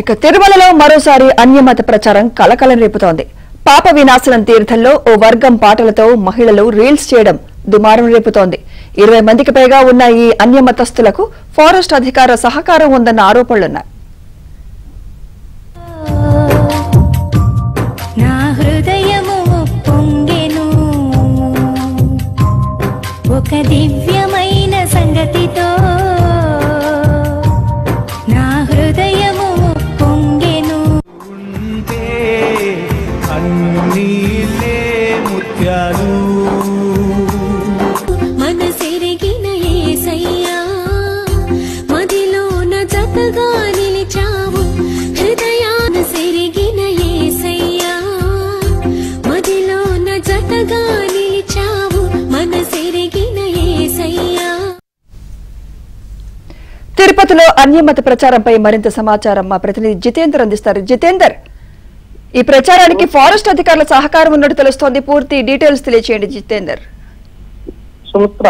ఇక తిరుమలలో మరోసారి అన్యమత ప్రచారం కలకలం రేపుతోంది. పాప వినాశనం తీర్థంలో ఓ వర్గం పాటలతో మహిళలు రీల్స్ చేయడం దుమారం రేపుతోంది. 20 మందికి పైగా ఉన్న ఈ అన్యమతస్థులకు ఫారెస్ట్ అధికారుల సహకారం ఉందన్న ఆరోపణలున్నాయి. ఒక దివ్యమైన సంగతితో నా హృదయము పొంగెను. మనసెరిగిన యేసయ్యా మదిలోన జతగా నిలిచావు. హృదయాన సెరిగిన యేసయ్యా మదిలోన జతగా నిలిచావు. మనసెరిగిన యేసయ్యా. తిరుపతిలో అన్యమత ప్రచారంపై మరింత సమాచారం మా ప్రతినిధి జితేందర్ అందిస్తారు. జితేందర్, ఈ ప్రచారానికి ఫారెస్ట్ అధికారుల సహకారం ఉన్నట్టు తెలుస్తోంది. పూర్తి డీటెయిల్స్ తెలియచేయండి జితేందర్. సుమిత్ర,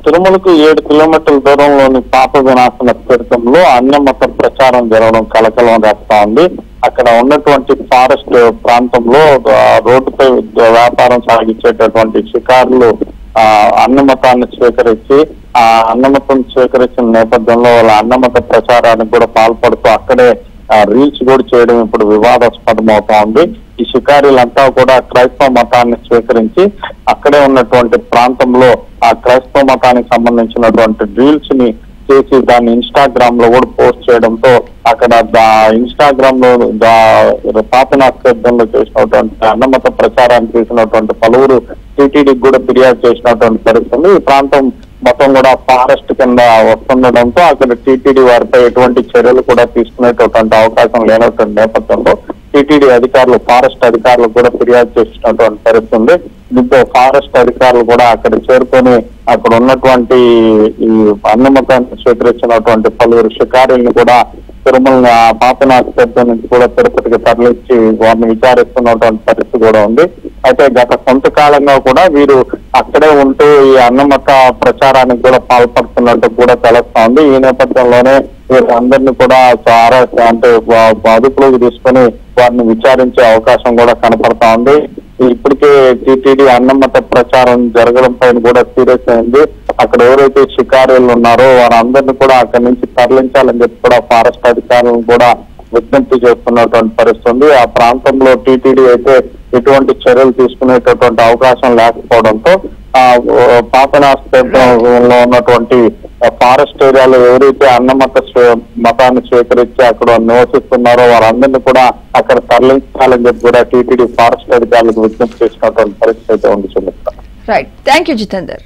తిరుమలకు 7 కిలోమీటర్ల దూరంలోని పాప వినాశన తీర్థంలో అన్యమత ప్రచారం జరగడం కలకలం రేపుతా ఉంది. అక్కడ ఉన్నటువంటి ఫారెస్ట్ ప్రాంతంలో రోడ్డుపై వ్యాపారం సాగించేటటువంటి షికారులు అన్నమతాన్ని స్వీకరించి ఆ అన్నమతం స్వీకరించిన నేపథ్యంలో వాళ్ళ అన్నమత ప్రచారానికి కూడా పాల్పడుతూ అక్కడే రీల్స్ కూడా చేయడం ఇప్పుడు వివాదాస్పదం అవుతా ఉంది. ఈ షికారీలంతా కూడా క్రైస్తవ మతాన్ని స్వీకరించి అక్కడే ఉన్నటువంటి ప్రాంతంలో ఆ క్రైస్తవ మతానికి సంబంధించినటువంటి రీల్స్ ని చేసి దాన్ని ఇన్స్టాగ్రామ్ లో కూడా పోస్ట్ చేయడంతో అక్కడ ఇన్స్టాగ్రామ్ లో పాపనాశంలో చేసినటువంటి అన్నమత ప్రచారాన్ని చేసినటువంటి పలువురు టీటీడీకి కూడా ఫిర్యాదు చేసినటువంటి పరిస్థితి. ఈ ప్రాంతం మొత్తం కూడా ఫారెస్ట్ కింద వస్తుండడంతో అక్కడ టీటీడీ వారిపై ఎటువంటి చర్యలు కూడా తీసుకునేటటువంటి అవకాశం లేనటువంటి నేపథ్యంలో టీటీడీ అధికారులు ఫారెస్ట్ అధికారులు కూడా ఫిర్యాదు చేసినటువంటి పరిస్థితి. దీంతో ఫారెస్ట్ అధికారులు కూడా అక్కడ చేరుకొని అక్కడ ఉన్నటువంటి ఈ అన్నమతాన్ని స్వీకరించినటువంటి పలువురు షికారుల్ని కూడా తిరుమల పాపనాథ తీర్థం నుంచి కూడా తిరుపతికి తరలించి వారిని విచారిస్తున్నటువంటి పరిస్థితి కూడా ఉంది. అయితే గత కొంతకాలంగా కూడా వీరు అక్కడే ఉంటూ ఈ అన్నమత ప్రచారానికి కూడా పాల్పడుతున్నట్టు కూడా తెలుస్తా ఉంది. ఈ నేపథ్యంలోనే వీరందరినీ కూడా అంటే అదుపులోకి తీసుకొని వారిని విచారించే అవకాశం కూడా కనపడతా ఉంది. ఇప్పటికే టీటీడీ అన్నమత ప్రచారం జరగడం పైన కూడా సీరియస్ అయింది. అక్కడ ఎవరైతే షికారులు ఉన్నారో వారందరినీ కూడా అక్కడి నుంచి తరలించాలని చెప్పి కూడా ఫారెస్ట్ అధికారులను కూడా విజ్ఞప్తి చేస్తున్నటువంటి పరిస్థితి. ఆ ప్రాంతంలో టీటీడీ అయితే ఎటువంటి చర్యలు తీసుకునేటటువంటి అవకాశం లేకపోవడంతో పాపనాశంలో ఉన్నటువంటి ఫారెస్ట్ ఏరియాలో ఎవరైతే అన్నమత మతాన్ని స్వీకరించి అక్కడ నివసిస్తున్నారో వారందరినీ కూడా అక్కడ తరలించాలని చెప్పి కూడా టీటీడీ ఫారెస్ట్ అధికారులకు విజ్ఞప్తి చేసినటువంటి పరిస్థితి అయితే ఉంది. Right, thank you Jitender.